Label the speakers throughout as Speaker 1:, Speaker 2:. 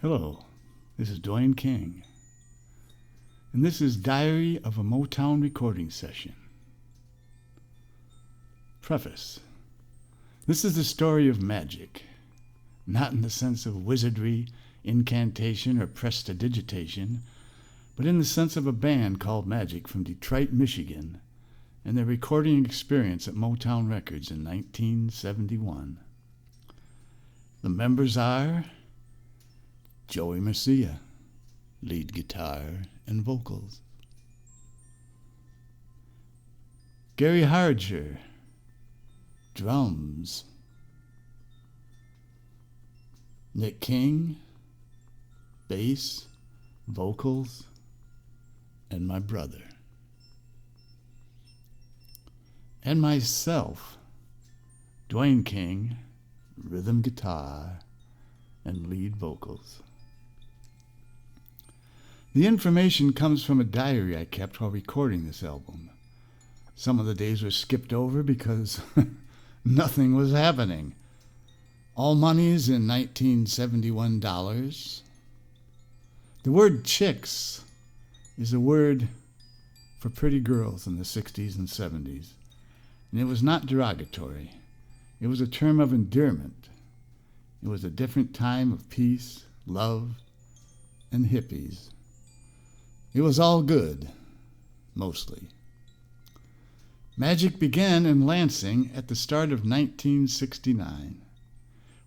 Speaker 1: Hello, this is Dwayne King, and this is Diary of a Motown Recording Session. Preface. This is the story of magic, not in the sense of wizardry, incantation, or prestidigitation, but in the sense of a band called Magic from Detroit, Michigan, and their recording experience at Motown Records in 1971. The members are Joey Marcia, lead guitar and vocals. Gary Harger, drums. Nick King, bass, vocals, and my brother. And myself, Dwayne King, rhythm guitar and lead vocals. The information comes from a diary I kept while recording this album. Some of the days were skipped over because nothing was happening. All money's in 1971 dollars. The word chicks is a word for pretty girls in the 60s and 70s, and it was not derogatory. It was a term of endearment. It was a different time of peace, love, and hippies. It was all good, mostly. Magic began in Lansing at the start of 1969.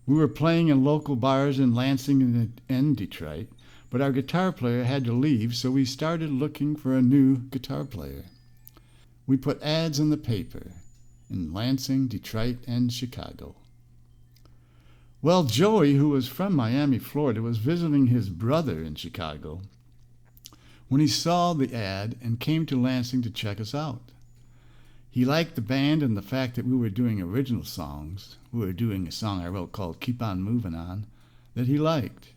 Speaker 1: We were playing in local bars in Lansing and Detroit, but our guitar player had to leave, so we started looking for a new guitar player. We put ads in the paper in Lansing, Detroit, and Chicago. Well, Joey, who was from Miami, Florida, was visiting his brother in Chicago when he saw the ad and came to Lansing to check us out. He liked the band and the fact that we were doing original songs. We were doing a song I wrote called Keep On Moving On that he liked.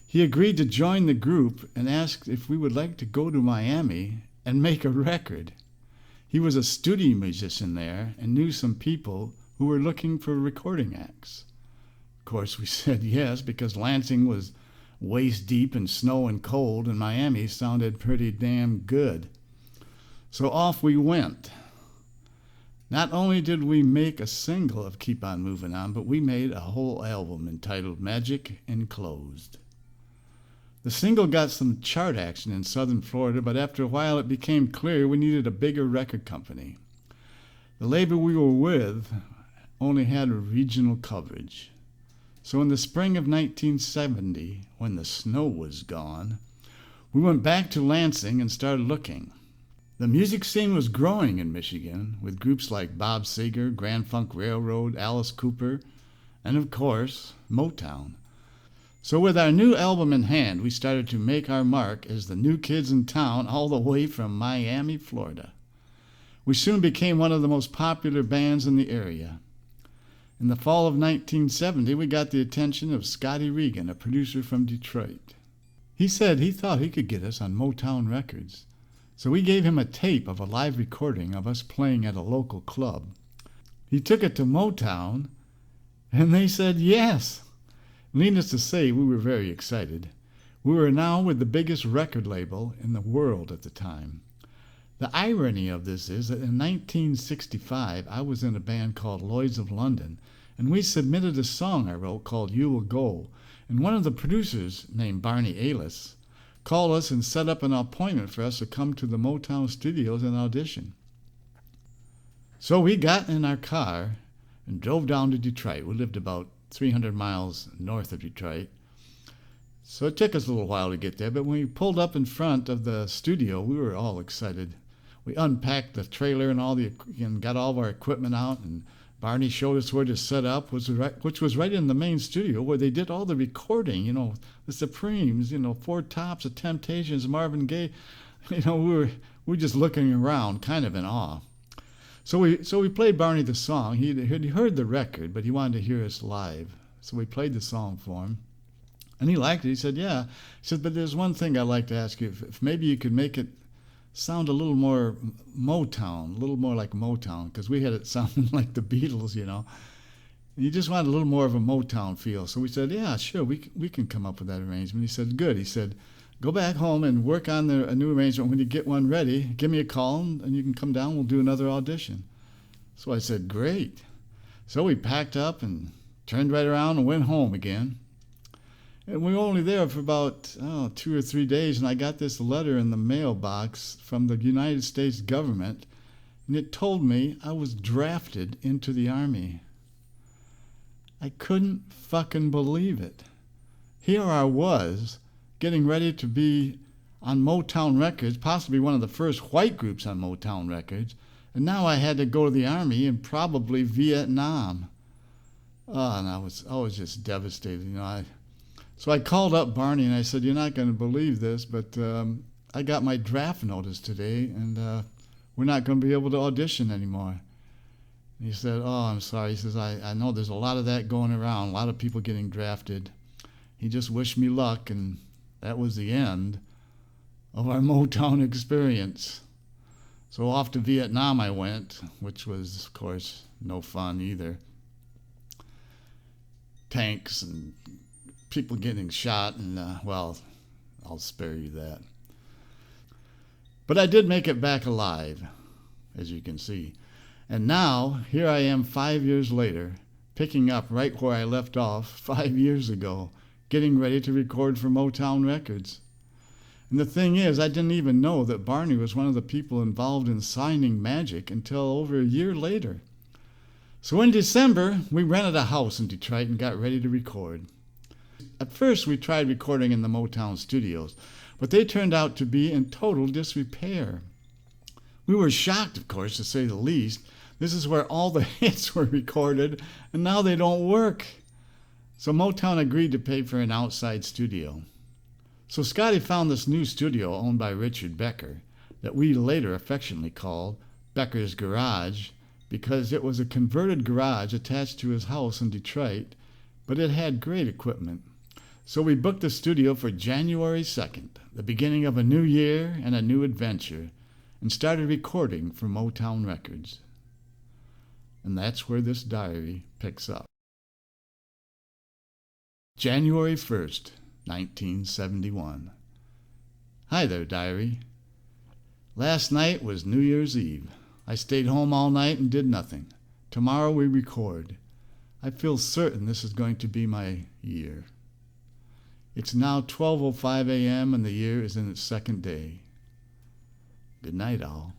Speaker 1: He agreed to join the group and asked if we would like to go to Miami and make a record. He was a studio musician there and knew some people who were looking for recording acts. Of course, we said yes because Lansing was waist deep in snow and cold, and Miami sounded pretty damn good. So off we went. Not only did we make a single of Keep On Moving On, but we made a whole album entitled Magic Enclosed. The single got some chart action in southern Florida, but after a while it became clear we needed a bigger record company. The label we were with only had regional coverage. So in the spring of 1970, when the snow was gone, we went back to Lansing and started looking. The music scene was growing in Michigan, with groups like Bob Seger, Grand Funk Railroad, Alice Cooper, and of course, Motown. So with our new album in hand, we started to make our mark as the new kids in town all the way from Miami, Florida. We soon became one of the most popular bands in the area. In the fall of 1970, we got the attention of Scotty Regan, a producer from Detroit. He said he thought he could get us on Motown Records. So we gave him a tape of a live recording of us playing at a local club. He took it to Motown, and they said yes. Needless to say, we were very excited. We were now with the biggest record label in the world at the time. The irony of this is that in 1965, I was in a band called Lloyds of London, and we submitted a song I wrote called You Will Go, and one of the producers, named Barney Alis, called us and set up an appointment for us to come to the Motown studios and audition. So we got in our car and drove down to Detroit. We lived about 300 miles north of Detroit. So it took us a little while to get there, but when we pulled up in front of the studio, we were all excited. We unpacked the trailer and got all of our equipment out, and Barney showed us where to set up, which was right in the main studio where they did all the recording, the Supremes, Four Tops, the Temptations, Marvin Gaye. We were just looking around, kind of in awe. So we played Barney the song. He heard the record, but he wanted to hear us live. So we played the song for him. And he liked it. He said, yeah. He said, but there's one thing I'd like to ask you. If maybe you could make it sound a little more Motown, a little more like Motown, because we had it sounding like the Beatles, And he just wanted a little more of a Motown feel. So we said, yeah, sure, we can come up with that arrangement. He said, good. He said, go back home and work on a new arrangement. When you get one ready, give me a call and you can come down. We'll do another audition. So I said, great. So we packed up and turned right around and went home again. And we were only there for about 2 or 3 days, and I got this letter in the mailbox from the United States government, and it told me I was drafted into the Army. I couldn't fucking believe it. Here I was, getting ready to be on Motown Records, possibly one of the first white groups on Motown Records, and now I had to go to the Army and probably Vietnam. And I was just devastated, So I called up Barney and I said, you're not going to believe this, but I got my draft notice today and we're not going to be able to audition anymore. And he said, oh, I'm sorry. He says, I know there's a lot of that going around, a lot of people getting drafted. He just wished me luck, and that was the end of our Motown experience. So off to Vietnam I went, which was, of course, no fun either. Tanks and people getting shot, and well, I'll spare you that. But I did make it back alive, as you can see. And now, here I am 5 years later, picking up right where I left off 5 years ago, getting ready to record for Motown Records. And the thing is, I didn't even know that Barney was one of the people involved in signing Magic until over a year later. So in December, we rented a house in Detroit and got ready to record. At first, we tried recording in the Motown studios, but they turned out to be in total disrepair. We were shocked, of course, to say the least. This is where all the hits were recorded, and now they don't work. So Motown agreed to pay for an outside studio. So Scotty found this new studio owned by Richard Becker that we later affectionately called Becker's Garage, because it was a converted garage attached to his house in Detroit, but it had great equipment. So we booked the studio for January 2nd, the beginning of a new year and a new adventure, and started recording for Motown Records. And that's where this diary picks up. January 1st, 1971. Hi there, diary. Last night was New Year's Eve. I stayed home all night and did nothing. Tomorrow we record. I feel certain this is going to be my year. It's now 12:05 a.m. and the year is in its second day. Good night, all.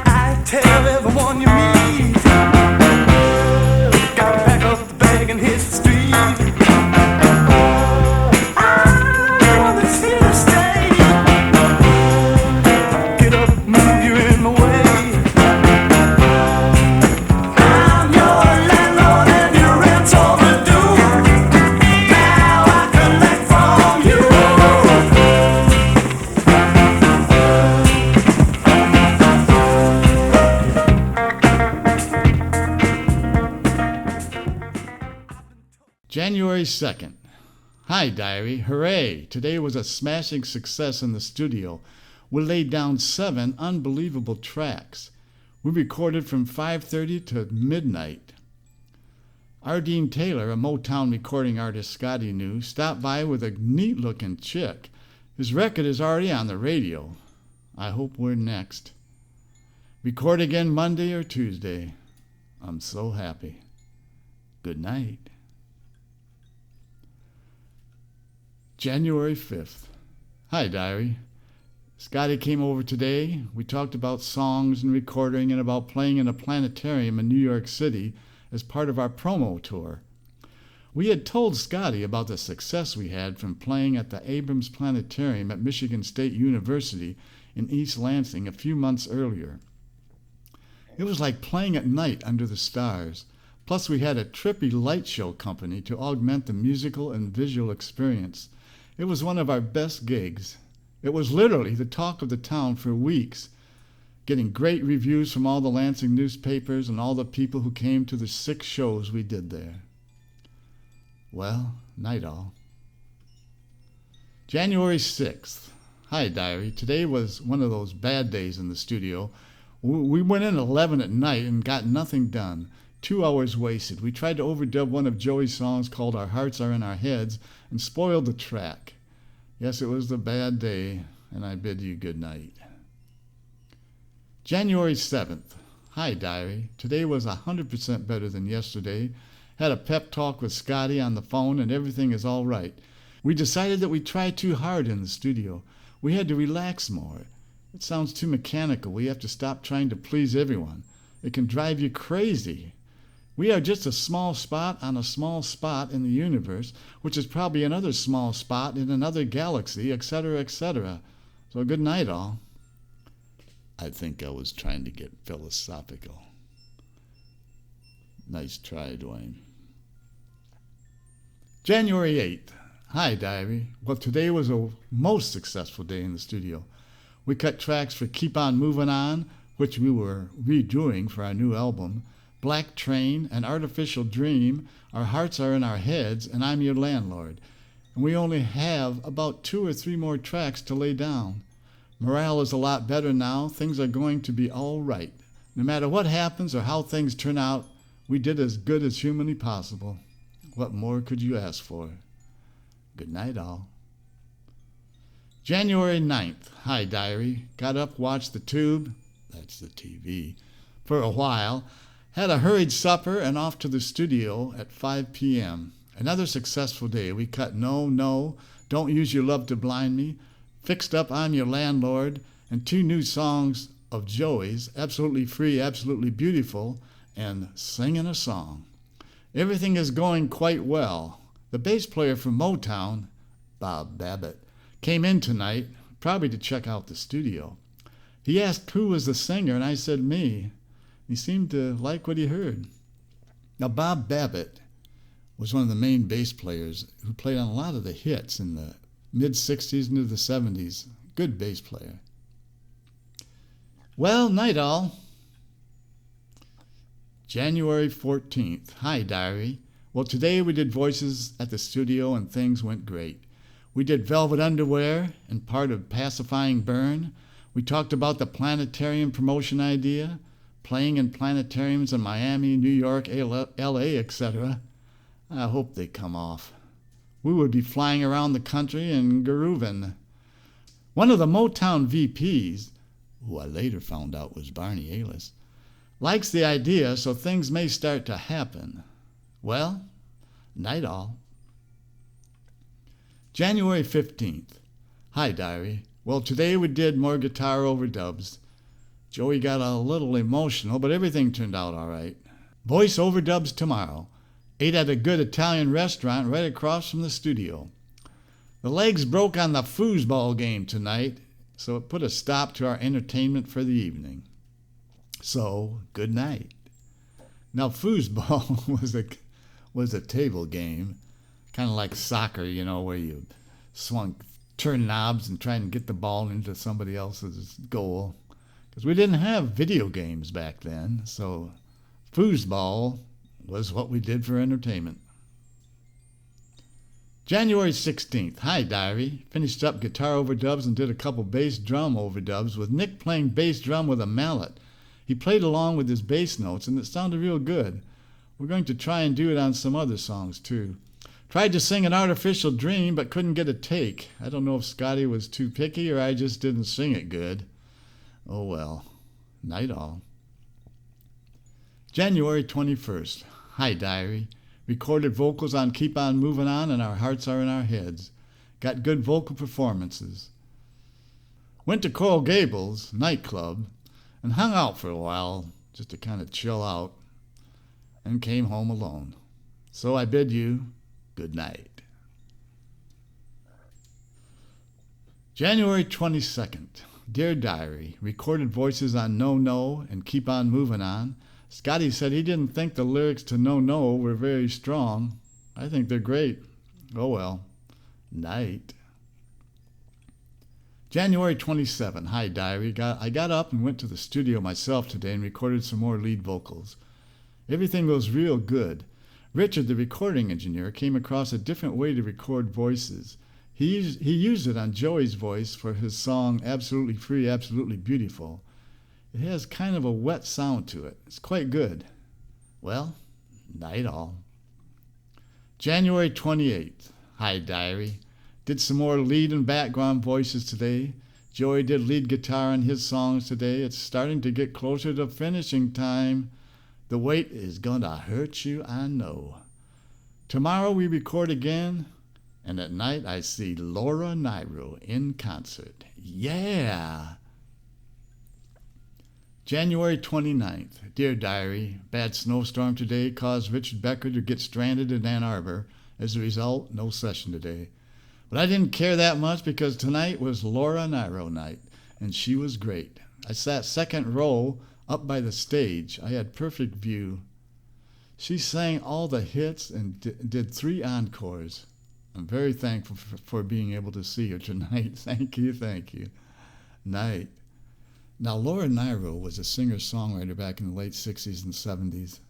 Speaker 2: I tell everyone you meet, gotta pack up the bag and hit the street.
Speaker 1: January 2nd. Hi, diary. Hooray! Today was a smashing success in the studio. We laid down 7 unbelievable tracks. We recorded from 5:30 to midnight. Ardeen Taylor, a Motown recording artist Scotty knew, stopped by with a neat-looking chick. His record is already on the radio. I hope we're next. Record again Monday or Tuesday. I'm so happy. Good night. January 5th. Hi, diary. Scotty came over today. We talked about songs and recording and about playing in a planetarium in New York City as part of our promo tour. We had told Scotty about the success we had from playing at the Abrams Planetarium at Michigan State University in East Lansing a few months earlier. It was like playing at night under the stars. Plus, we had a trippy light show company to augment the musical and visual experience. It was one of our best gigs. It was literally the talk of the town for weeks, getting great reviews from all the Lansing newspapers and all the people who came to the 6 shows we did there. Well, Night all. January 6th. Hi, diary. Today was one of those bad days in the studio. We went in at 11 at night and got nothing done. 2 hours wasted. We tried to overdub one of Joey's songs called Our Hearts Are in Our Heads and spoiled the track. Yes, it was a bad day, and I bid you good night. January 7th. Hi, diary. Today was 100% better than yesterday. Had a pep talk with Scotty on the phone, and everything is all right. We decided that we tried too hard in the studio. We had to relax more. It sounds too mechanical. We have to stop trying to please everyone. It can drive you crazy. We are just a small spot on a small spot in the universe, which is probably another small spot in another galaxy, etc., etc. So good night, all. I think I was trying to get philosophical. Nice try, Dwayne. January 8th. Hi, diary. Well, today was a most successful day in the studio. We cut tracks for Keep On Moving On, which we were redoing for our new album, Black Train, and Artificial Dream, Our Hearts Are in Our Heads, and I'm Your Landlord. And we only have about 2 or 3 more tracks to lay down. Morale is a lot better now. Things are going to be all right. No matter what happens or how things turn out, we did as good as humanly possible. What more could you ask for? Good night, all. January 9th. Hi, diary. Got up, watched the tube, that's the TV, for a while. Had a hurried supper and off to the studio at 5 p.m. Another successful day. We cut No, No, Don't Use Your Love to Blind Me, fixed up I'm Your Landlord, and 2 new songs of Joey's, Absolutely Free, Absolutely Beautiful, and Singing a Song. Everything is going quite well. The bass player from Motown, Bob Babbitt, came in tonight, probably to check out the studio. He asked who was the singer, and I said me. He seemed to like what he heard. Now, Bob Babbitt was one of the main bass players who played on a lot of the hits in the mid-'60s into the '70s. Good bass player. Well, night all. January 14th. Hi, diary. Well, today we did voices at the studio and things went great. We did Velvet Underwear and part of Pacifying Burn. We talked about the planetarium promotion idea, playing in planetariums in Miami, New York, LA, etc. I hope they come off. We would be flying around the country and grooving. One of the Motown VPs, who I later found out was Barney Ailes, likes the idea, so things may start to happen. Well, night all. January 15th. Hi, diary. Well, today we did more guitar overdubs. Joey got a little emotional, but everything turned out all right. Voice overdubs tomorrow. Ate at a good Italian restaurant right across from the studio. The legs broke on the foosball game tonight, so it put a stop to our entertainment for the evening. So, good night. Now, foosball was a table game, kind of like soccer, where you turn knobs and try and get the ball into somebody else's goal. Because we didn't have video games back then, so foosball was what we did for entertainment. January 16th. Hi, diary. Finished up guitar overdubs and did a couple bass drum overdubs with Nick playing bass drum with a mallet. He played along with his bass notes, and it sounded real good. We're going to try and do it on some other songs, too. Tried to sing An Artificial Dream, but couldn't get a take. I don't know if Scotty was too picky or I just didn't sing it good. Oh, well. Night all. January 21st. Hi, diary. Recorded vocals on Keep On Moving On and Our Hearts Are in Our Heads. Got good vocal performances. Went to Coral Gables nightclub and hung out for a while just to kind of chill out and came home alone. So I bid you good night. January 22nd. Dear Diary, recorded voices on No No and Keep On Moving On. Scotty said he didn't think the lyrics to No No were very strong. I think they're great. Oh well. Night. January 27. Hi, Diary. I got up and went to the studio myself today and recorded some more lead vocals. Everything was real good. Richard, the recording engineer, came across a different way to record voices. He used it on Joey's voice for his song Absolutely Free, Absolutely Beautiful. It has kind of a wet sound to it. It's quite good. Well, night all. January 28th. Hi, Diary. Did some more lead and background voices today. Joey did lead guitar on his songs today. It's starting to get closer to finishing time. The wait is gonna hurt you, I know. Tomorrow we record again, and at night I see Laura Nyro in concert. Yeah! January 29th. Dear Diary, bad snowstorm today caused Richard Becker to get stranded in Ann Arbor. As a result, no session today. But I didn't care that much because tonight was Laura Nyro night, and she was great. I sat second row up by the stage. I had perfect view. She sang all the hits and did 3 encores. I'm very thankful for being able to see her tonight. Thank you, thank you. Night. Now, Laura Nyro was a singer-songwriter back in the late 60s and 70s.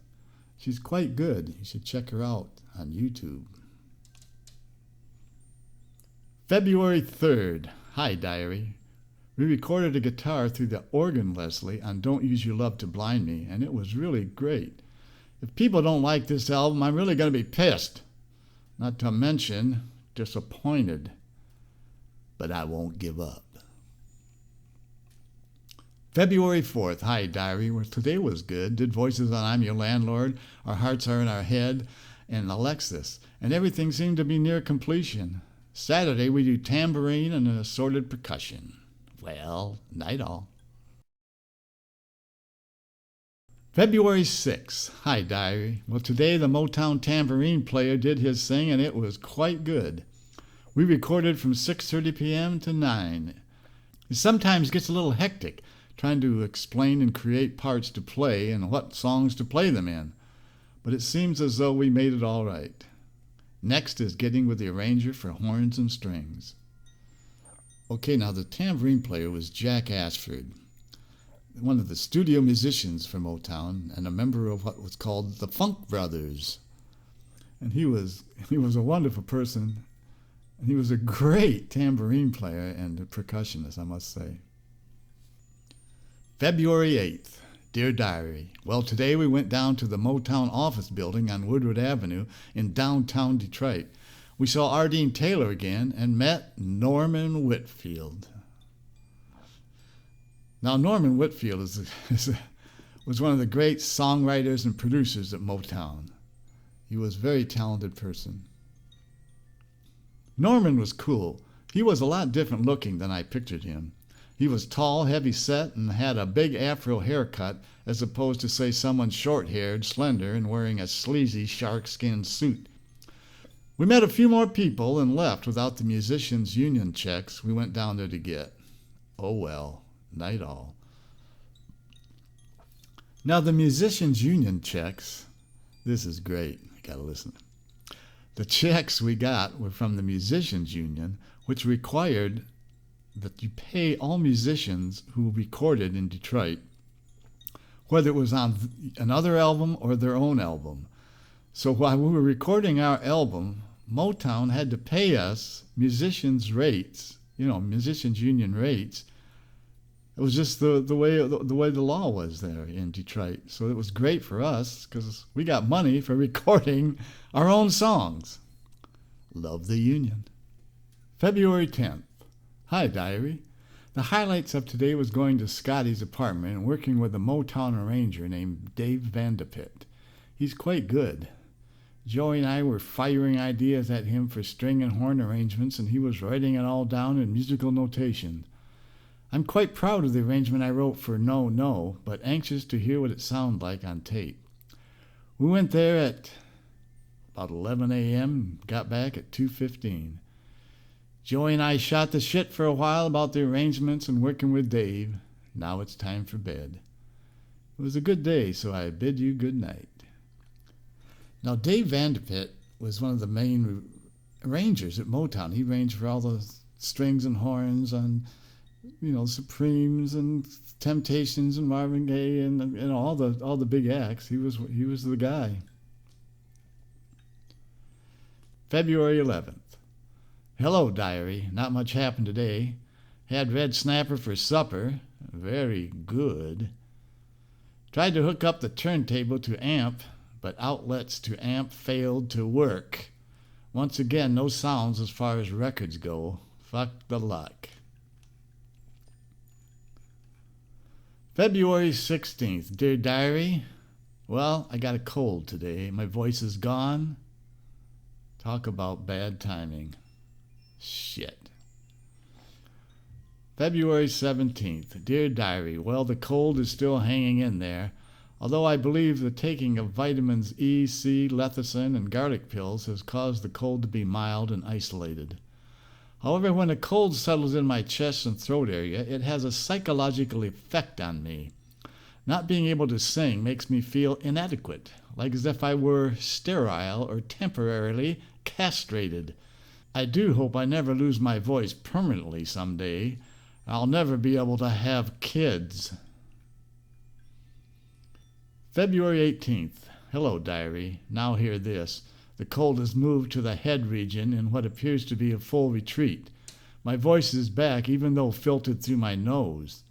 Speaker 1: She's quite good. You should check her out on YouTube. February 3rd. Hi, Diary. We recorded a guitar through the organ, Leslie, on Don't Use Your Love to Blind Me, and it was really great. If people don't like this album, I'm really going to be pissed. Not to mention disappointed. But I won't give up. February 4th. Hi, Diary. Well, today was good. Did voices on I'm Your Landlord, Our Hearts Are in Our Head, and Alexis. And everything seemed to be near completion. Saturday, we do tambourine and assorted percussion. Well, night all. February 6th. Hi, Diary. Well, today the Motown tambourine player did his thing, and it was quite good. We recorded from 6:30 p.m. to 9. It sometimes gets a little hectic trying to explain and create parts to play and what songs to play them in. But it seems as though we made it all right. Next is getting with the arranger for horns and strings. Okay, now the tambourine player was Jack Ashford, one of the studio musicians for Motown and a member of what was called the Funk Brothers. And he was a wonderful person. And he was a great tambourine player and a percussionist, I must say. February 8th. Dear Diary, well, today we went down to the Motown office building on Woodward Avenue in downtown Detroit. We saw Ardeen Taylor again and met Norman Whitfield. Now, Norman Whitfield was one of the great songwriters and producers at Motown. He was a very talented person. Norman was cool. He was a lot different looking than I pictured him. He was tall, heavy-set, and had a big afro haircut, as opposed to, say, someone short-haired, slender, and wearing a sleazy shark-skin suit. We met a few more people and left without the musicians' union checks we went down there to get. Oh well, night all. Now, the musicians' union checks, this is great. You gotta listen. The checks we got were from the musicians' union, which required that you pay all musicians who recorded in Detroit, whether it was on another album or their own album. So while we were recording our album, Motown had to pay us musicians' rates, musicians' union rates. It was just the way the law was there in Detroit. So it was great for us because we got money for recording our own songs. Love the union. February 10th. Hi, Diary. The highlights of today was going to Scotty's apartment and working with a Motown arranger named Dave Vanderpit. He's quite good. Joey and I were firing ideas at him for string and horn arrangements, and he was writing it all down in musical notation. I'm quite proud of the arrangement I wrote for No, No, but anxious to hear what it sounded like on tape. We went there at about 11 a.m., got back at 2:15. Joey and I shot the shit for a while about the arrangements and working with Dave. Now it's time for bed. It was a good day, so I bid you good night. Now, Dave Vanderpit was one of the main arrangers at Motown. He arranged for all the strings and horns on, Supremes and Temptations and Marvin Gaye and all the big acts. He was the guy. February 11th. Hello, diary. Not much happened today. Had red snapper for supper. Very good. Tried to hook up the turntable to amp, but outlets to amp failed to work. Once again, no sounds as far as records go. Fuck the luck. February 16th. Dear Diary, well, I got a cold today. My voice is gone. Talk about bad timing. Shit. February 17th. Dear Diary, well, the cold is still hanging in there, although I believe the taking of vitamins E, C, lecithin, and garlic pills has caused the cold to be mild and isolated. However, when a cold settles in my chest and throat area, it has a psychological effect on me. Not being able to sing makes me feel inadequate, like as if I were sterile or temporarily castrated. I do hope I never lose my voice permanently someday. I'll never be able to have kids. February 18th. Hello, diary. Now hear this. The cold has moved to the head region in what appears to be a full retreat. My voice is back, even though filtered through my nose.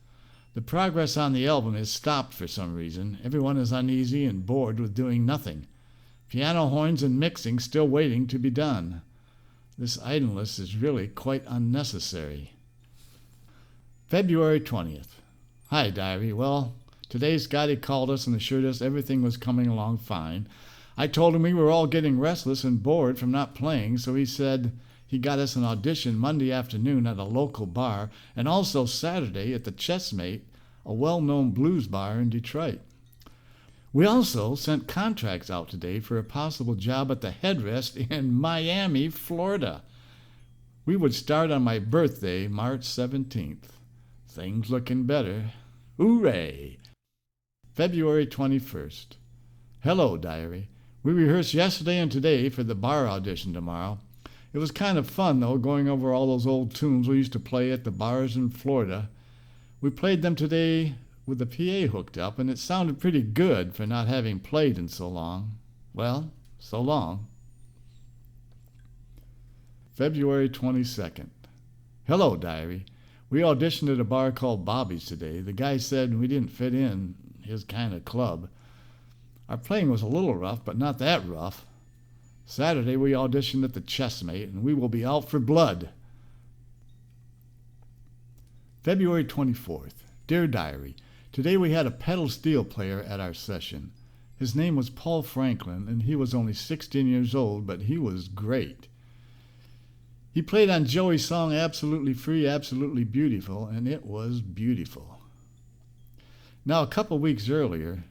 Speaker 1: The progress on the album is stopped for some reason. Everyone is uneasy and bored with doing nothing. Piano horns and mixing still waiting to be done. This idleness is really quite unnecessary. February 20th. Hi, diary. Well, today Scotty called us and assured us everything was coming along fine. I told him we were all getting restless and bored from not playing, so he said he got us an audition Monday afternoon at a local bar and also Saturday at the Chessmate, a well-known blues bar in Detroit. We also sent contracts out today for a possible job at the Headrest in Miami, Florida. We would start on my birthday, March 17th. Things looking better. Hooray! February 21st. Hello, diary. We rehearsed yesterday and today for the bar audition tomorrow. It was kind of fun, though, going over all those old tunes we used to play at the bars in Florida. We played them today with the PA hooked up, and it sounded pretty good for not having played in so long. Well, so long. February 22nd. Hello, diary. We auditioned at a bar called Bobby's today. The guy said we didn't fit in his kind of club. Our playing was a little rough, but not that rough. Saturday we auditioned at the Chessmate, and we will be out for blood. February 24th. Dear Diary, today we had a pedal steel player at our session. His name was Paul Franklin, and he was only 16 years old, but he was great. He played on Joey's song Absolutely Free, Absolutely Beautiful, and it was beautiful. Now, a couple weeks earlier,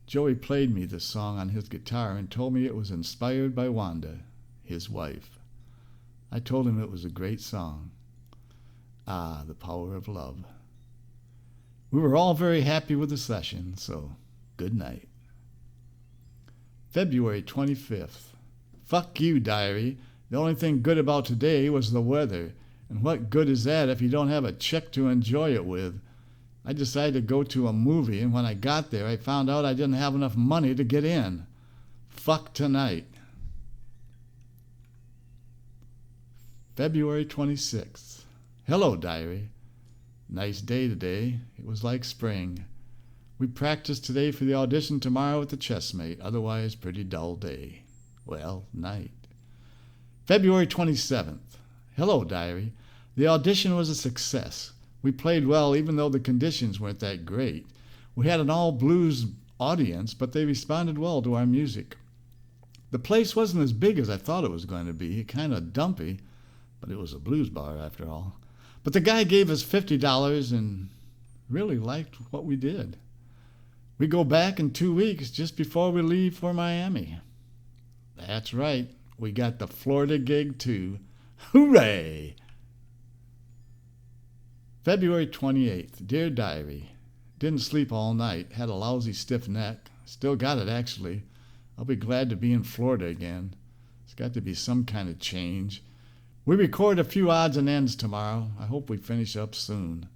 Speaker 1: Joey played me this song on his guitar and told me it was inspired by Wanda, his wife. I told him it was a great song. Ah, the power of love. We were all very happy with the session, so good night. February 25th. Fuck you, diary. The only thing good about today was the weather, and what good is that if you don't have a chick to enjoy it with? I decided to go to a movie, and when I got there, I found out I didn't have enough money to get in. Fuck tonight. February 26th. Hello, diary. Nice day today. It was like spring. We practiced today for the audition tomorrow at the Chessmate. Otherwise, pretty dull day. Well, night. February 27th. Hello, diary. The audition was a success. We played well even though the conditions weren't that great. We had an all-blues audience, but they responded well to our music. The place wasn't as big as I thought it was going to be, kind of dumpy, but it was a blues bar after all. But the guy gave us $50 and really liked what we did. We go back in 2 weeks just before we leave for Miami. That's right, we got the Florida gig too. Hooray! February 28th. Dear Diary, didn't sleep all night, had a lousy stiff neck. Still got it, actually. I'll be glad to be in Florida again. It's got to be some kind of change. We record a few odds and ends tomorrow. I hope we finish up soon.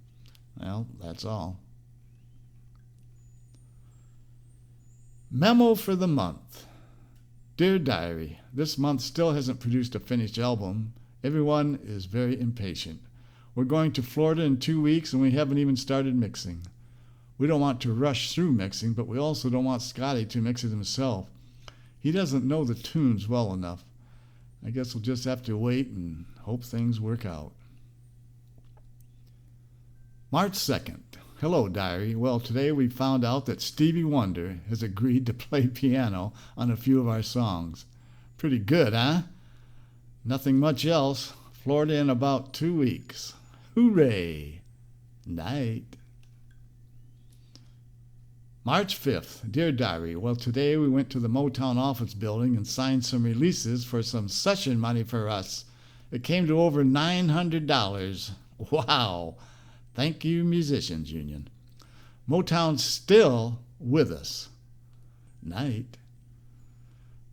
Speaker 1: Well, that's all. Memo for the month. Dear Diary, this month still hasn't produced a finished album. Everyone is very impatient. We're going to Florida in 2 weeks and we haven't even started mixing. We don't want to rush through mixing, but we also don't want Scotty to mix it himself. He doesn't know the tunes well enough. I guess we'll just have to wait and hope things work out. March 2nd. Hello, Diary. Well, today we found out that Stevie Wonder has agreed to play piano on a few of our songs. Pretty good, huh? Nothing much else. Florida in about 2 weeks. Hooray! Night. March 5th. Dear Diary, well, today we went to the Motown office building and signed some releases for some session money for us. It came to over $900. Wow! Thank you, Musicians Union. Motown's still with us. Night.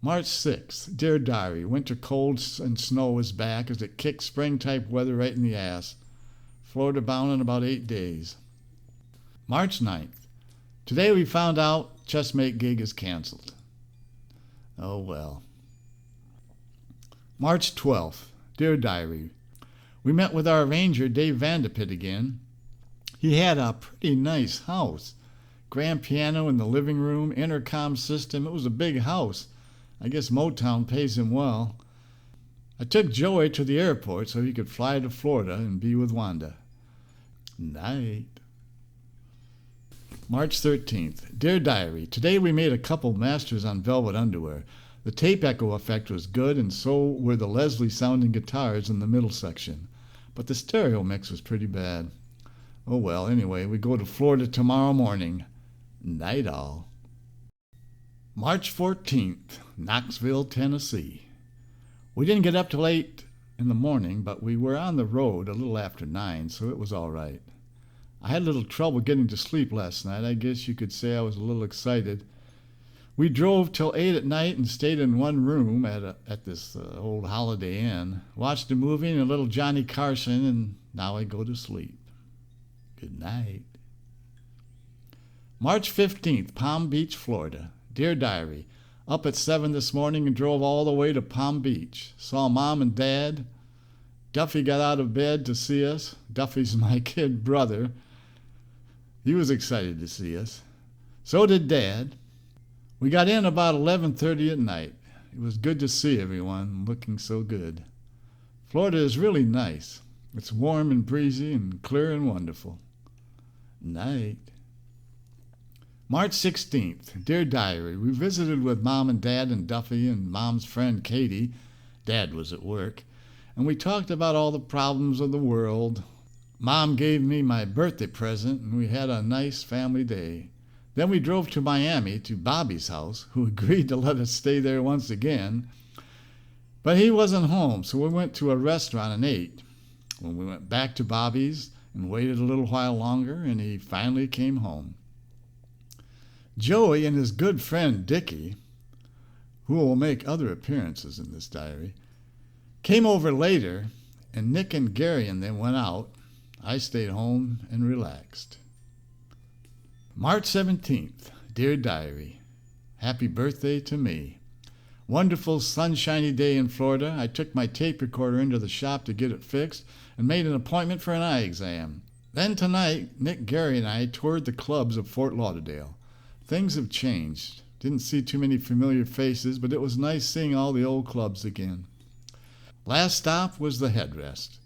Speaker 1: March 6th. Dear Diary, winter cold and snow is back as it kicks spring-type weather right in the ass. Florida bound in about 8 days. March 9th. Today we found out Chessmate gig is canceled. Oh well. March 12th. Dear Diary, we met with our arranger Dave Vanderpit again. He had a pretty nice house. Grand piano in the living room, intercom system. It was a big house. I guess Motown pays him well. I took Joey to the airport so he could fly to Florida and be with Wanda. Night. March 13th. Dear Diary, today we made a couple masters on velvet underwear. The tape echo effect was good and so were the Leslie sounding guitars in the middle section. But the stereo mix was pretty bad. Oh well, anyway, we go to Florida tomorrow morning. Night all. March 14th, Knoxville, Tennessee. We didn't get up till 8 in the morning, but we were on the road a little after 9, so it was all right. I had a little trouble getting to sleep last night. I guess you could say I was a little excited. We drove till 8 at night and stayed in one room at this old Holiday Inn. Watched a movie and a little Johnny Carson, and now I go to sleep. Good night. March 15th, Palm Beach, Florida. Dear Diary, up at 7 this morning and drove all the way to Palm Beach. Saw Mom and Dad. Duffy got out of bed to see us. Duffy's my kid brother. He was excited to see us. So did Dad. We got in about 11:30 at night. It was good to see everyone looking so good. Florida is really nice. It's warm and breezy and clear and wonderful. Night. March 16th. Dear Diary, we visited with Mom and Dad and Duffy and Mom's friend Katie. Dad was at work. And we talked about all the problems of the world. Mom gave me my birthday present and we had a nice family day. Then we drove to Miami to Bobby's house, who agreed to let us stay there once again. But he wasn't home, so we went to a restaurant and ate. When we went back to Bobby's and waited a little while longer, and he finally came home. Joey and his good friend Dickie, who will make other appearances in this diary, came over later, and Nick and Gary and them went out. I stayed home and relaxed. March 17th. Dear Diary, happy birthday to me. Wonderful sunshiny day in Florida. I took my tape recorder into the shop to get it fixed and made an appointment for an eye exam. Then tonight, Nick, Gary, and I toured the clubs of Fort Lauderdale. Things have changed. Didn't see too many familiar faces, but it was nice seeing all the old clubs again. Last stop was the Headrest,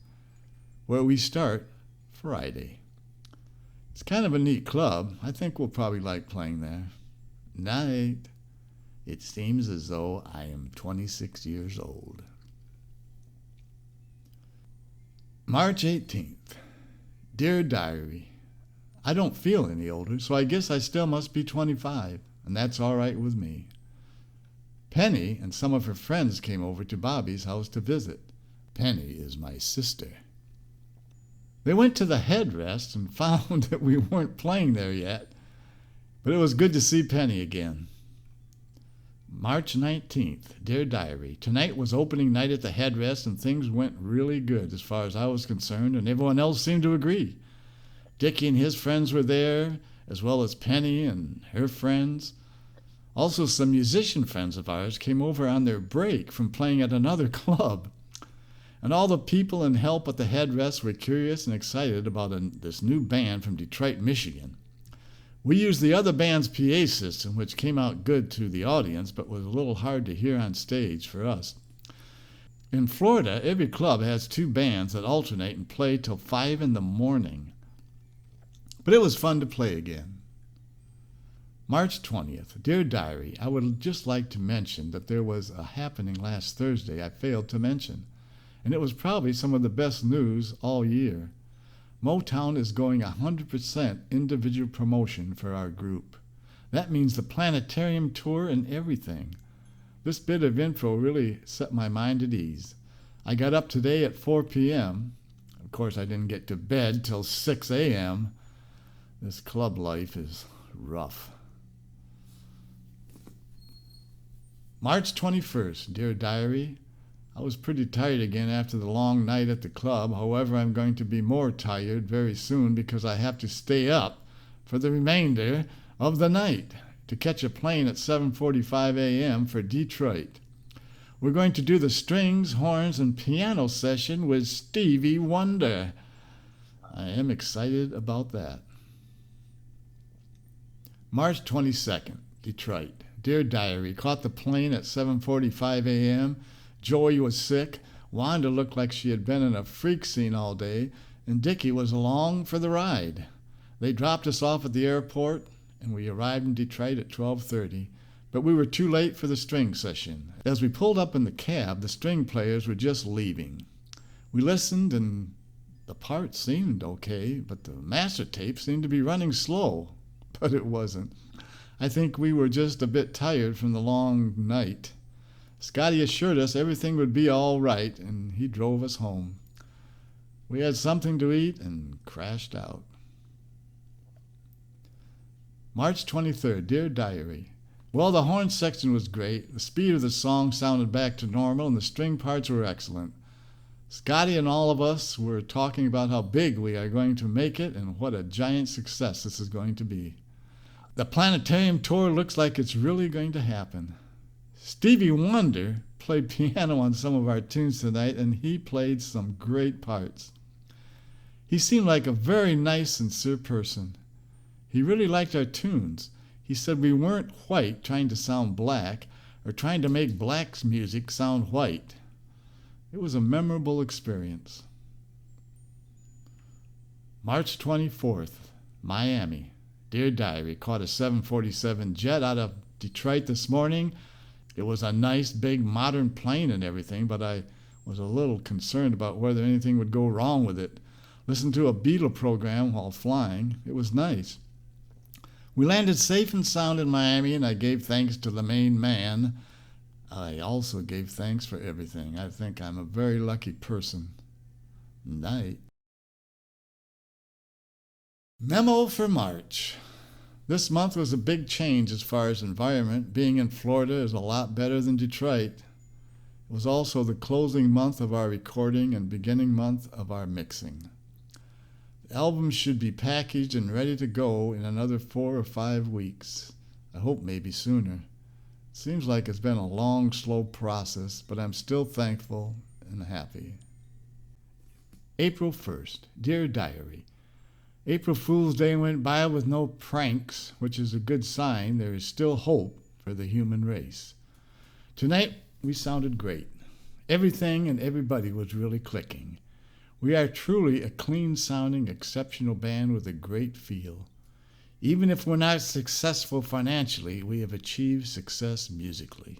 Speaker 1: where we start Friday. It's kind of a neat club. I think we'll probably like playing there. Night. It seems as though I am 26 years old. March 18th. Dear Diary, I don't feel any older, so I guess I still must be 25, and that's all right with me. Penny and some of her friends came over to Bobby's house to visit. Penny is my sister. They went to the Headrest and found that we weren't playing there yet, but it was good to see Penny again. March 19th. Dear Diary, tonight was opening night at the Headrest and things went really good as far as I was concerned, and everyone else seemed to agree. Dickie and his friends were there, as well as Penny and her friends. Also, some musician friends of ours came over on their break from playing at another club. And all the people and help at the headrest were curious and excited about this new band from Detroit, Michigan. We used the other band's PA system, which came out good to the audience, but was a little hard to hear on stage for us. In Florida, every club has two bands that alternate and play till 5 in the morning. But it was fun to play again. March 20th. Dear Diary, I would just like to mention that there was a happening last Thursday I failed to mention, and it was probably some of the best news all year. Motown is going 100% individual promotion for our group. That means the planetarium tour and everything. This bit of info really set my mind at ease. I got up today at 4 p.m. Of course, I didn't get to bed till 6 a.m. This club life is rough. March 21st. Dear Diary, I was pretty tired again after the long night at the club. However, I'm going to be more tired very soon because I have to stay up for the remainder of the night to catch a plane at 7:45 a.m. for Detroit. We're going to do the strings, horns, and piano session with Stevie Wonder. I am excited about that. March 22nd, Detroit. Dear Diary, caught the plane at 7:45 a.m. Joey was sick, Wanda looked like she had been in a freak scene all day, and Dickie was along for the ride. They dropped us off at the airport, and we arrived in Detroit at 12:30, but we were too late for the string session. As we pulled up in the cab, the string players were just leaving. We listened, and the parts seemed okay, but the master tape seemed to be running slow. But it wasn't. I think we were just a bit tired from the long night. Scotty assured us everything would be all right, and he drove us home. We had something to eat and crashed out. March 23rd. Dear Diary, well, the horn section was great. The speed of the song sounded back to normal, and the string parts were excellent. Scotty and all of us were talking about how big we are going to make it and what a giant success this is going to be. The planetarium tour looks like it's really going to happen. Stevie Wonder played piano on some of our tunes tonight, and he played some great parts. He seemed like a very nice, sincere person. He really liked our tunes. He said we weren't white trying to sound black or trying to make black music sound white. It was a memorable experience. March 24th, Miami. Dear Diary, caught a 747 jet out of Detroit this morning. It was a nice, big, modern plane and everything, but I was a little concerned about whether anything would go wrong with it. Listened to a Beatle program while flying. It was nice. We landed safe and sound in Miami, and I gave thanks to the main man. I also gave thanks for everything. I think I'm a very lucky person. Night. Memo for March. This month was a big change as far as environment. Being in Florida is a lot better than Detroit. It was also the closing month of our recording and beginning month of our mixing. The album should be packaged and ready to go in another 4 or 5 weeks. I hope maybe sooner. It seems like it's been a long, slow process, but I'm still thankful and happy. April 1st. Dear Diary, April Fool's Day went by with no pranks, which is a good sign. There is still hope for the human race. Tonight, we sounded great. Everything and everybody was really clicking. We are truly a clean-sounding, exceptional band with a great feel. Even if we're not successful financially, we have achieved success musically.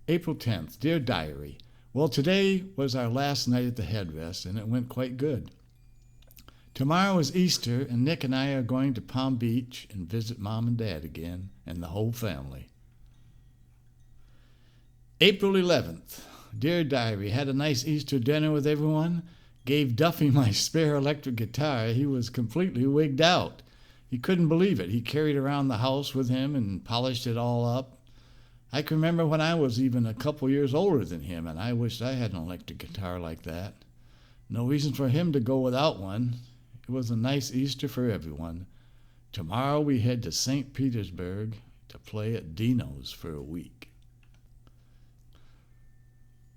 Speaker 1: April 10th. Dear Diary, well, today was our last night at the headrest, and it went quite good. Tomorrow is Easter, and Nick and I are going to Palm Beach and visit Mom and Dad again, and the whole family. April 11th. Dear Diary, had a nice Easter dinner with everyone. Gave Duffy my spare electric guitar. He was completely wigged out. He couldn't believe it. He carried around the house with him and polished it all up. I can remember when I was even a couple years older than him, and I wished I had an electric guitar like that. No reason for him to go without one. It was a nice Easter for everyone. Tomorrow we head to St. Petersburg to play at Dino's for a week.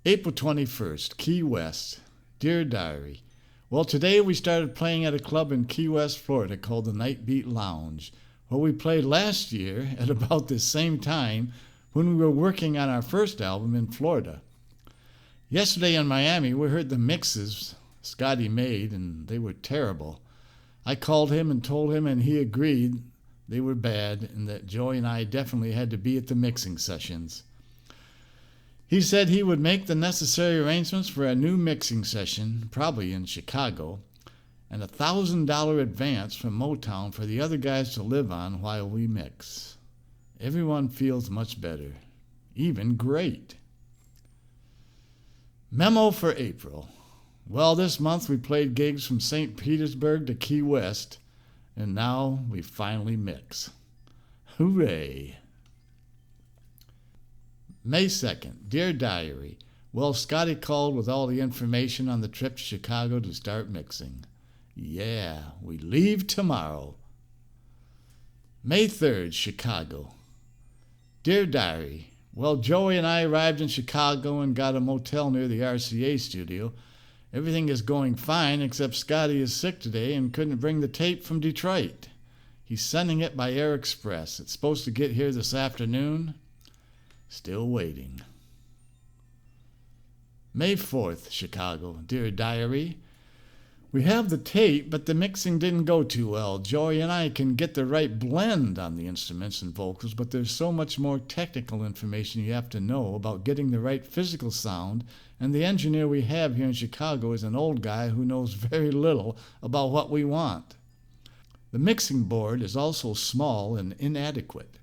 Speaker 1: April 21st, Key West. Dear Diary, well, today we started playing at a club in Key West, Florida called the Night Beat Lounge, where we played last year at about the same time when we were working on our first album in Florida. Yesterday in Miami, we heard the mixes Scotty made, and they were terrible. I called him and told him, and he agreed they were bad and that Joey and I definitely had to be at the mixing sessions. He said he would make the necessary arrangements for a new mixing session, probably in Chicago, and a $1,000 advance from Motown for the other guys to live on while we mix. Everyone feels much better, even great. Memo for April. Well, this month we played gigs from St. Petersburg to Key West, and now we finally mix. Hooray! May 2nd, Dear Diary. Well, Scotty called with all the information on the trip to Chicago to start mixing. Yeah, we leave tomorrow. May 3rd, Chicago. Dear Diary. Well, Joey and I arrived in Chicago and got a motel near the RCA studio. Everything is going fine except Scotty is sick today and couldn't bring the tape from Detroit. He's sending it by Air Express. It's supposed to get here this afternoon. Still waiting. May 4th, Chicago. Dear Diary, we have the tape, but the mixing didn't go too well. Joey and I can get the right blend on the instruments and vocals, but there's so much more technical information you have to know about getting the right physical sound, and the engineer we have here in Chicago is an old guy who knows very little about what we want. The mixing board is also small and inadequate.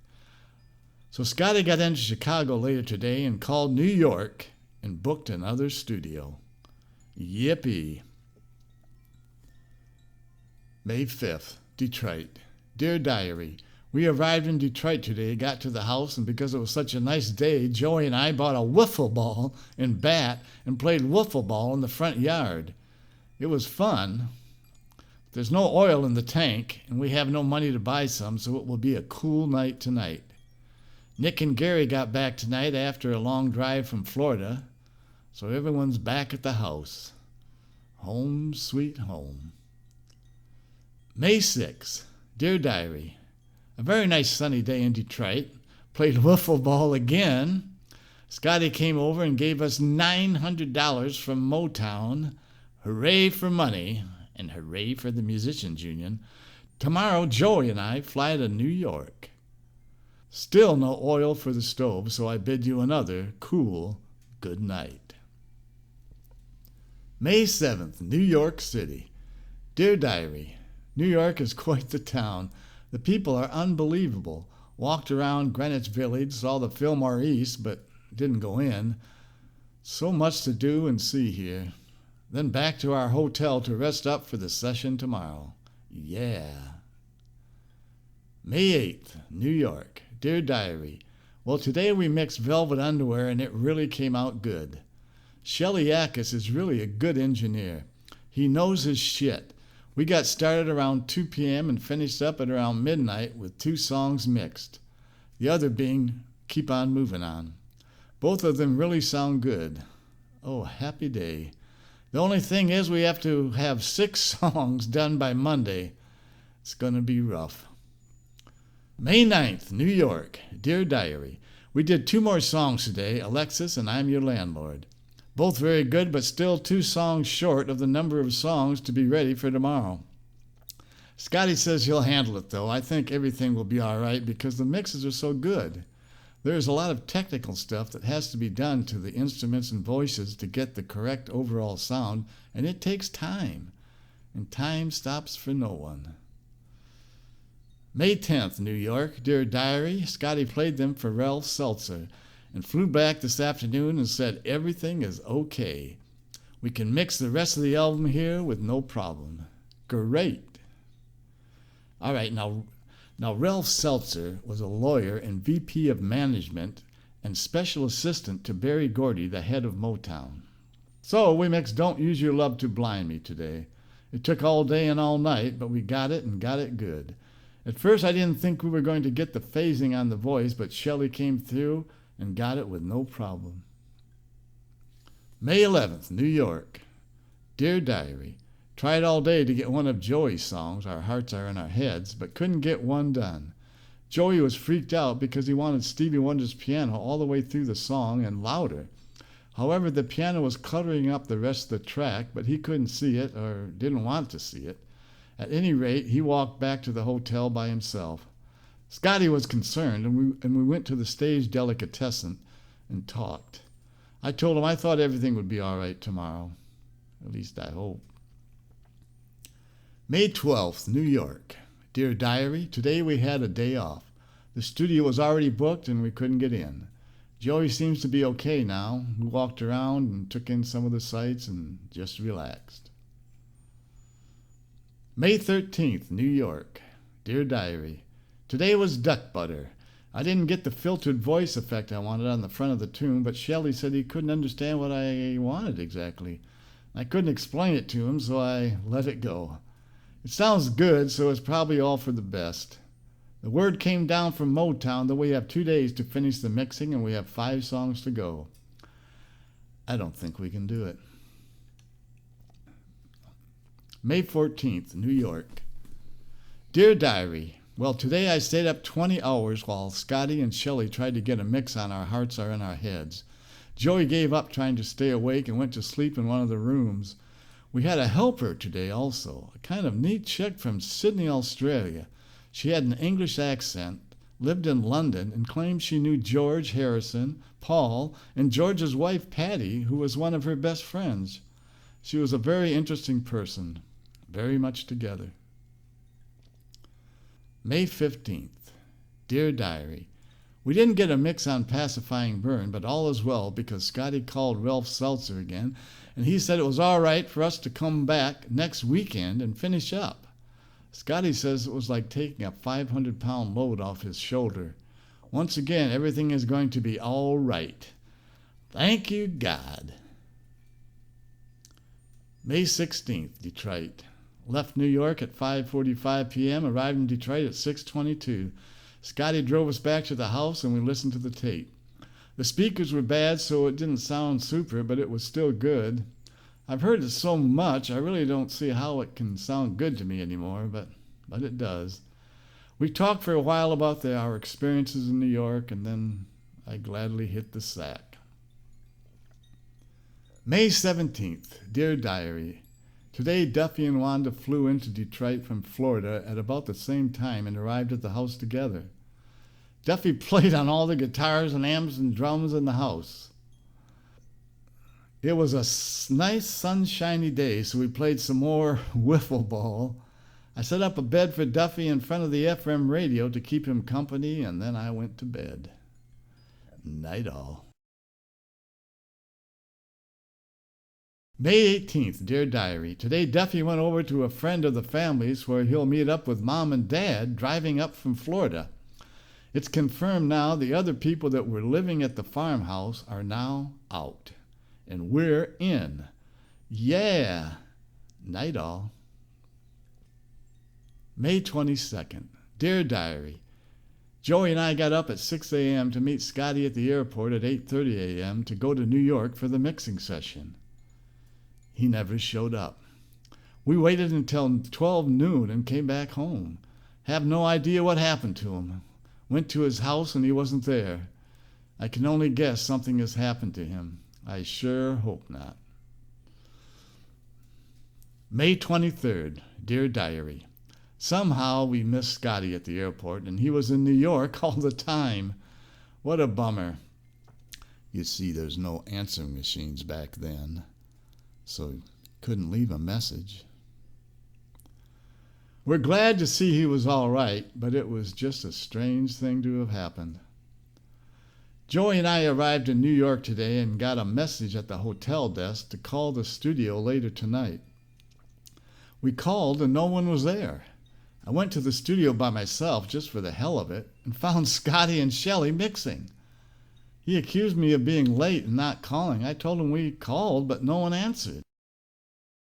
Speaker 1: So Scotty got into Chicago later today and called New York and booked another studio. Yippee. May 5th, Detroit. Dear Diary, we arrived in Detroit today, got to the house, and because it was such a nice day, Joey and I bought a wiffle ball and bat and played wiffle ball in the front yard. It was fun. There's no oil in the tank, and we have no money to buy some, so it will be a cool night tonight. Nick and Gary got back tonight after a long drive from Florida, so everyone's back at the house. Home sweet home. May 6th, Dear Diary, a very nice sunny day in Detroit. Played wiffle ball again. Scotty came over and gave us $900 from Motown. Hooray for money, and hooray for the Musicians Union. Tomorrow, Joey and I fly to New York. Still no oil for the stove, so I bid you another cool good night. May 7th, New York City. Dear Diary, New York is quite the town. The people are unbelievable. Walked around Greenwich Village, saw the Fillmore East, but didn't go in. So much to do and see here. Then back to our hotel to rest up for the session tomorrow. Yeah. May 8th, New York. Dear Diary, well, today we mixed Velvet Underwear and it really came out good. Shelly Yakis is really a good engineer. He knows his shit. We got started around 2 p.m. and finished up at around midnight with 2 songs mixed. The other being Keep On Moving On. Both of them really sound good. Oh, happy day. The only thing is we have to have 6 songs done by Monday. It's going to be rough. May 9th, New York. Dear Diary, we did 2 more songs today, Alexis and I'm Your Landlord. Both very good, but still 2 songs short of the number of songs to be ready for tomorrow. Scotty says he'll handle it, though. I think everything will be all right because the mixes are so good. There's a lot of technical stuff that has to be done to the instruments and voices to get the correct overall sound, and it takes time. And time stops for no one. May 10th, New York. Dear Diary, Scotty played them for Ralph Seltzer and flew back this afternoon and said everything is okay. We can mix the rest of the album here with no problem. Great. All right, now Ralph Seltzer was a lawyer and VP of Management and special assistant to Berry Gordy, the head of Motown. So we mixed Don't Use Your Love to Blind Me today. It took all day and all night, but we got it and got it good. At first I didn't think we were going to get the phasing on the voice, but Shelley came through and got it with no problem. May 11th, New York. Dear Diary, tried all day to get one of Joey's songs, Our Hearts Are in Our Heads, but couldn't get one done. Joey was freaked out because he wanted Stevie Wonder's piano all the way through the song and louder. However, the piano was cluttering up the rest of the track, but he couldn't see it or didn't want to see it. At any rate, he walked back to the hotel by himself. Scotty was concerned, and we went to the stage delicatessen and talked. I told him I thought everything would be all right tomorrow. At least I hope. May 12th, New York. Dear Diary, today we had a day off. The studio was already booked and we couldn't get in. Joey seems to be okay now. We walked around and took in some of the sights and just relaxed. May 13th, New York. Dear Diary, today was duck butter. I didn't get the filtered voice effect I wanted on the front of the tune, but Shelley said he couldn't understand what I wanted exactly. I couldn't explain it to him, so I let it go. It sounds good, so it's probably all for the best. The word came down from Motown that we have 2 days to finish the mixing and we have 5 songs to go. I don't think we can do it. May 14th, New York. Dear Diary, well, today I stayed up 20 hours while Scotty and Shelley tried to get a mix on Our Hearts Are in Our Heads. Joey gave up trying to stay awake and went to sleep in one of the rooms. We had a helper today also, a kind of neat chick from Sydney, Australia. She had an English accent, lived in London, and claimed she knew George Harrison, Paul, and George's wife Patty, who was one of her best friends. She was a very interesting person, very much together. May 15th. Dear Diary, we didn't get a mix on Pacifying Burn, but all is well because Scotty called Ralph Seltzer again, and he said it was all right for us to come back next weekend and finish up. Scotty says it was like taking a 500-pound load off his shoulder. Once again, everything is going to be all right. Thank you, God. May 16th, Detroit. Left New York at 5:45 p.m., arrived in Detroit at 6:22. Scotty drove us back to the house and we listened to the tape. The speakers were bad, so it didn't sound super, but it was still good. I've heard it so much, I really don't see how it can sound good to me anymore, but it does. We talked for a while about our experiences in New York, and then I gladly hit the sack. May 17th, Dear Diary. Today, Duffy and Wanda flew into Detroit from Florida at about the same time and arrived at the house together. Duffy played on all the guitars and amps and drums in the house. It was a nice sunshiny day, so we played some more wiffle ball. I set up a bed for Duffy in front of the FM radio to keep him company, and then I went to bed. Night all. May 18th, Dear Diary. Today Duffy went over to a friend of the family's where he'll meet up with Mom and Dad driving up from Florida. It's confirmed now the other people that were living at the farmhouse are now out. And we're in. Yeah. Night all. May 22nd. Dear Diary. Joey and I got up at 6 a.m. to meet Scotty at the airport at 8:30 a.m. to go to New York for the mixing session. He never showed up. We waited until 12 noon and came back home. Have no idea what happened to him. Went to his house and he wasn't there. I can only guess something has happened to him. I sure hope not. May 23rd, Dear Diary. Somehow we missed Scotty at the airport and he was in New York all the time. What a bummer. You see, there's no answering machines back then, so couldn't leave a message. We're glad to see he was all right, but it was just a strange thing to have happened. Joey and I arrived in New York today and got a message at the hotel desk to call the studio later tonight. We called and no one was there. I went to the studio by myself just for the hell of it and found Scotty and Shelley mixing. He accused me of being late and not calling. I told him we called, but no one answered.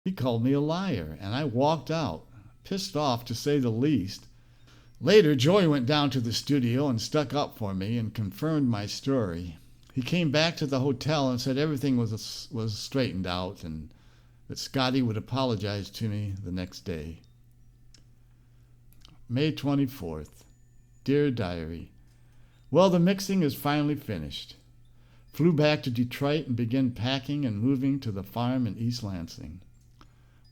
Speaker 1: He called me a liar, and I walked out, pissed off to say the least. Later, Joey went down to the studio and stuck up for me and confirmed my story. He came back to the hotel and said everything was straightened out and that Scotty would apologize to me the next day. May 24th. Dear Diary, well, the mixing is finally finished. Flew back to Detroit and began packing and moving to the farm in East Lansing.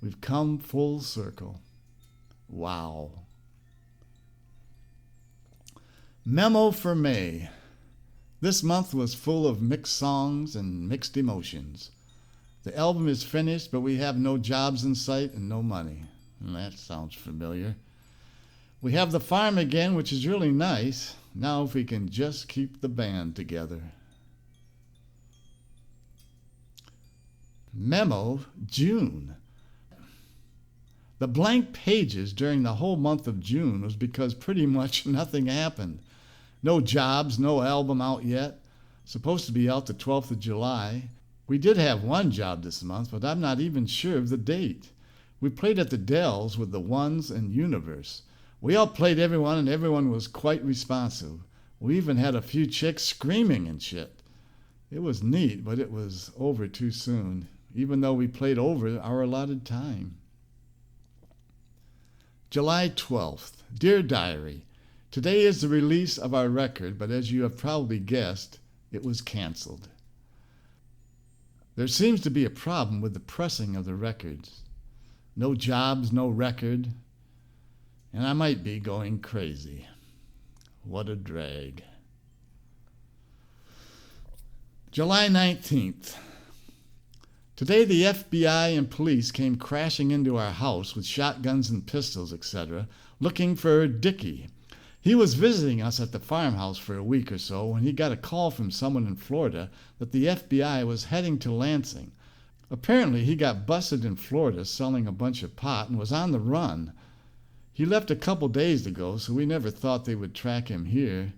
Speaker 1: We've come full circle. Wow. Memo for May. This month was full of mixed songs and mixed emotions. The album is finished, but we have no jobs in sight and no money. That sounds familiar. We have the farm again, which is really nice. Now if we can just keep the band together. Memo, June. The blank pages during the whole month of June was because pretty much nothing happened. No jobs, no album out yet. Supposed to be out the 12th of July. We did have one job this month, but I'm not even sure of the date. We played at the Dells with the Ones and Universe. We all played everyone, and everyone was quite responsive. We even had a few chicks screaming and shit. It was neat, but it was over too soon, even though we played over our allotted time. July 12th. Dear Diary, today is the release of our record, but as you have probably guessed, it was canceled. There seems to be a problem with the pressing of the records. No jobs, no record, and I might be going crazy. What a drag. July 19th. Today the FBI and police came crashing into our house with shotguns and pistols, etc., looking for Dickie. He was visiting us at the farmhouse for a week or so when he got a call from someone in Florida that the FBI was heading to Lansing. Apparently he got busted in Florida selling a bunch of pot and was on the run. He left a couple days ago, so we never thought they would track him here.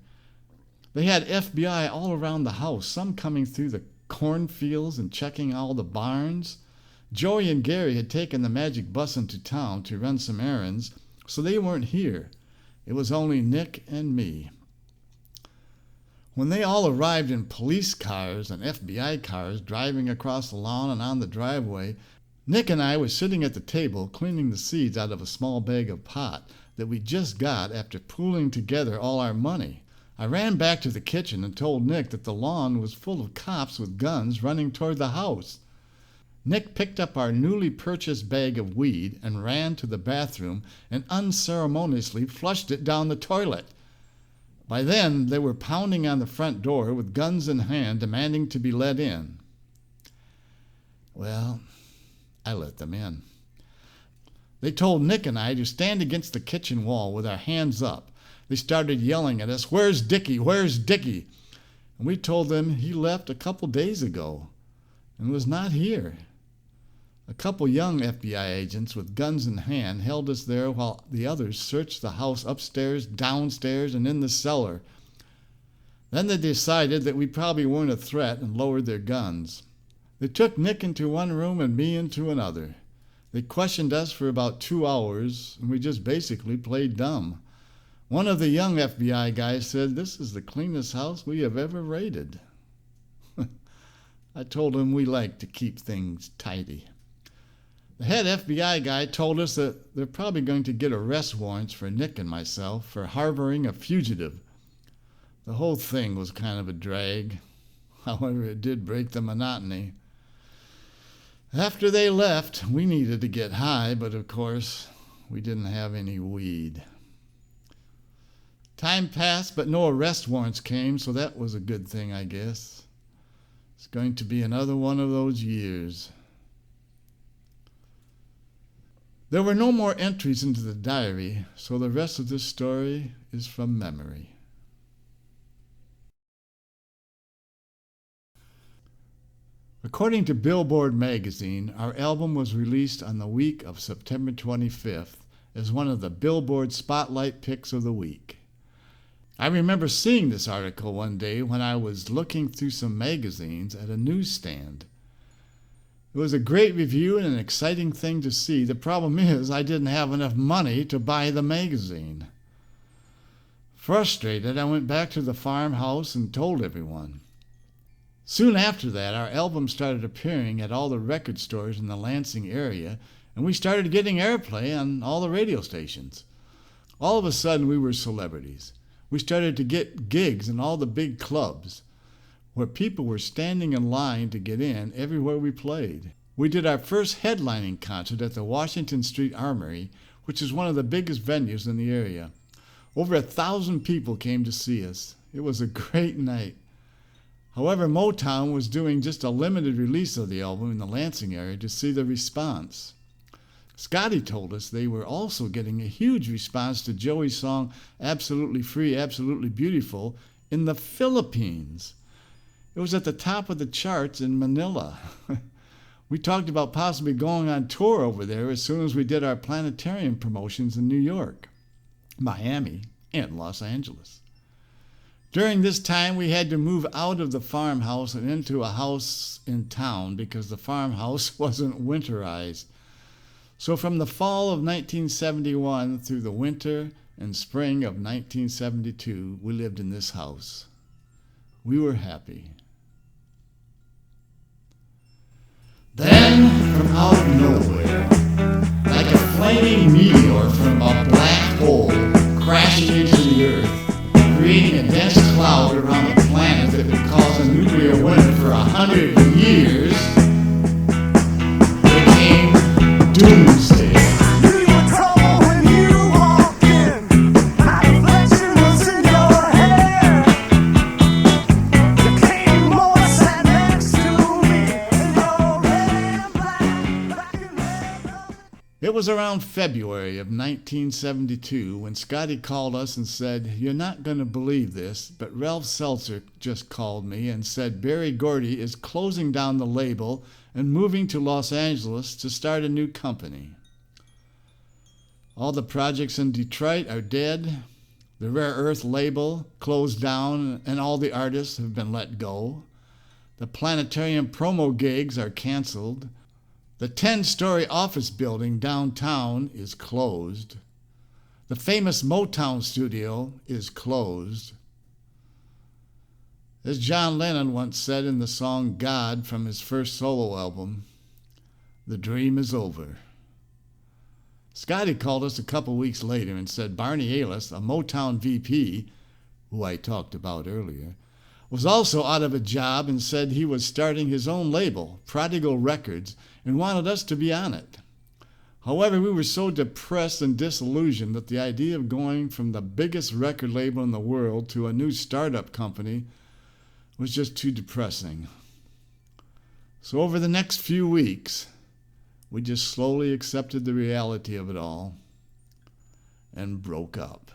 Speaker 1: They had FBI all around the house, some coming through the cornfields and checking all the barns. Joey and Gary had taken the magic bus into town to run some errands, so they weren't here. It was only Nick and me. When they all arrived in police cars and FBI cars driving across the lawn and on the driveway, Nick and I were sitting at the table cleaning the seeds out of a small bag of pot that we just got after pooling together all our money. I ran back to the kitchen and told Nick that the lawn was full of cops with guns running toward the house. Nick picked up our newly purchased bag of weed and ran to the bathroom and unceremoniously flushed it down the toilet. By then, they were pounding on the front door with guns in hand, demanding to be let in. Well, I let them in. They told Nick and I to stand against the kitchen wall with our hands up. They started yelling at us, "Where's Dickie? Where's Dickie?" And we told them he left a couple days ago and was not here. A couple young FBI agents with guns in hand held us there while the others searched the house upstairs, downstairs, and in the cellar. Then they decided that we probably weren't a threat and lowered their guns. They took Nick into one room and me into another. They questioned us for about 2 hours, and we just basically played dumb. One of the young FBI guys said, "This is the cleanest house we have ever raided." I told him we like to keep things tidy. The head FBI guy told us that they're probably going to get arrest warrants for Nick and myself for harboring a fugitive. The whole thing was kind of a drag. However, it did break the monotony. After they left, we needed to get high, but of course, we didn't have any weed. Time passed, but no arrest warrants came, so that was a good thing, I guess. It's going to be another one of those years. There were no more entries into the diary, so the rest of this story is from memory. According to Billboard magazine, our album was released on the week of September 25th as one of the Billboard Spotlight Picks of the Week. I remember seeing this article one day when I was looking through some magazines at a newsstand. It was a great review and an exciting thing to see. The problem is I didn't have enough money to buy the magazine. Frustrated, I went back to the farmhouse and told everyone. Soon after that, our album started appearing at all the record stores in the Lansing area, and we started getting airplay on all the radio stations. All of a sudden, we were celebrities. We started to get gigs in all the big clubs, where people were standing in line to get in everywhere we played. We did our first headlining concert at the Washington Street Armory, which is one of the biggest venues in the area. Over 1,000 people came to see us. It was a great night. However, Motown was doing just a limited release of the album in the Lansing area to see the response. Scotty told us they were also getting a huge response to Joey's song Absolutely Free, Absolutely Beautiful in the Philippines. It was at the top of the charts in Manila. We talked about possibly going on tour over there as soon as we did our planetarium promotions in New York, Miami, and Los Angeles. During this time, we had to move out of the farmhouse and into a house in town because the farmhouse wasn't winterized. So from the fall of 1971 through the winter and spring of 1972, we lived in this house. We were happy. Then, from out of nowhere, like a flaming meteor from a black hole crashing into the earth, creating a dense cloud around the planet that would cause a nuclear winter for 100 years, there came doomsday.
Speaker 2: Knew you were trouble when you walked in. My reflection was in your hair. You came more sat next to me in your red and black and red.
Speaker 1: It was around February of 1972 when Scotty called us and said, "You're not going to believe this, but Ralph Seltzer just called me and said Berry Gordy is closing down the label and moving to Los Angeles to start a new company. All the projects in Detroit are dead, the Rare Earth label closed down, and all the artists have been let go. The planetarium promo gigs are canceled. The 10-story office building downtown is closed. The famous Motown studio is closed. As John Lennon once said in the song God from his first solo album, the dream is over." Scotty called us a couple weeks later and said Barney Ailes, a Motown VP, who I talked about earlier, was also out of a job and said he was starting his own label, Prodigal Records, and wanted us to be on it. However, we were so depressed and disillusioned that the idea of going from the biggest record label in the world to a new startup company was just too depressing. So over the next few weeks, we just slowly accepted the reality of it all and broke up.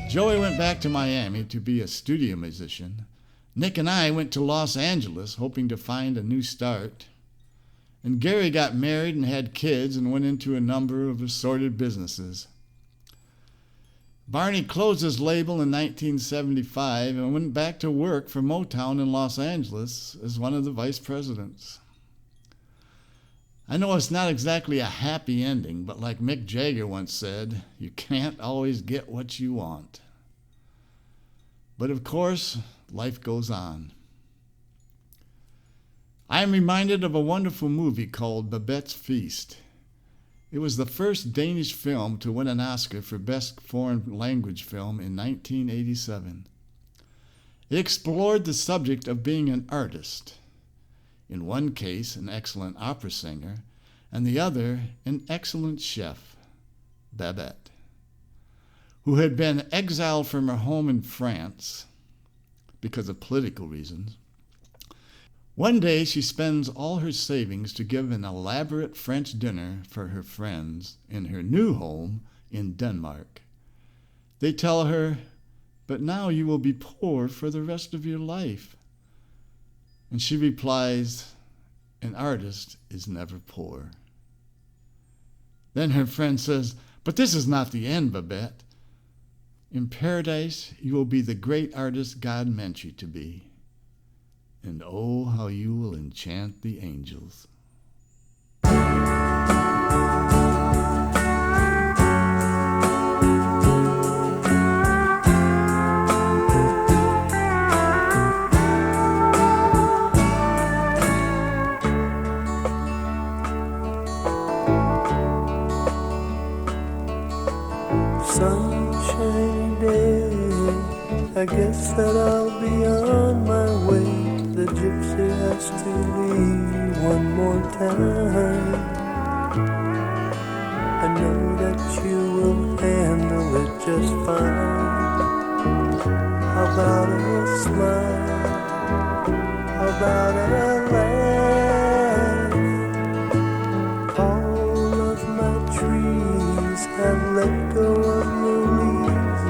Speaker 1: Joey went back to Miami to be a studio musician. Nick and I went to Los Angeles hoping to find a new start. And Gary got married and had kids and went into a number of assorted businesses. Barney closed his label in 1975 and went back to work for Motown in Los Angeles as one of the vice presidents. I know it's not exactly a happy ending, but like Mick Jagger once said, you can't always get what you want. But of course, life goes on. I am reminded of a wonderful movie called Babette's Feast. It was the first Danish film to win an Oscar for Best Foreign Language Film in 1987. It explored the subject of being an artist. In one case, an excellent opera singer, and the other, an excellent chef, Babette, who had been exiled from her home in France because of political reasons, One day she spends all her savings to give an elaborate French dinner for her friends in her new home in Denmark. They tell her, "But now you will be poor for the rest of your life." And she replies, "An artist is never poor." Then her friend says, "But this is not the end, Babette. In paradise, you will be the great artist God meant you to be. And oh, how you will enchant the angels."
Speaker 2: Sunshiny day, I guess that I'll be on my way. The gypsy has to leave one more time. I know that you will handle it just fine. How about a smile? How about a laugh? All of my trees have let go of your leaves,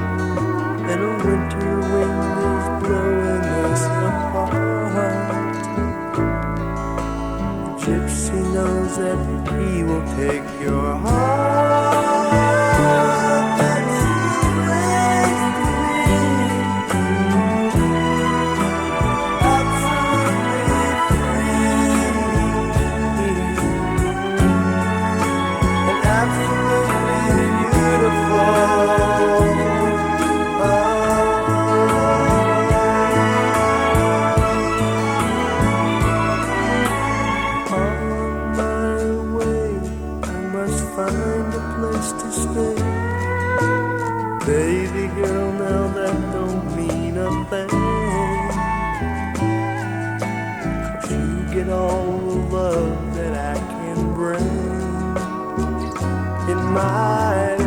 Speaker 2: and a winter wind is blowing us apart. The gypsy knows that he will take your heart. That's the way to be. Absolutely free. And absolutely beautiful. Find a place to stay. Baby girl, now that don't mean a thing. 'Cause you get all the love that I can bring in my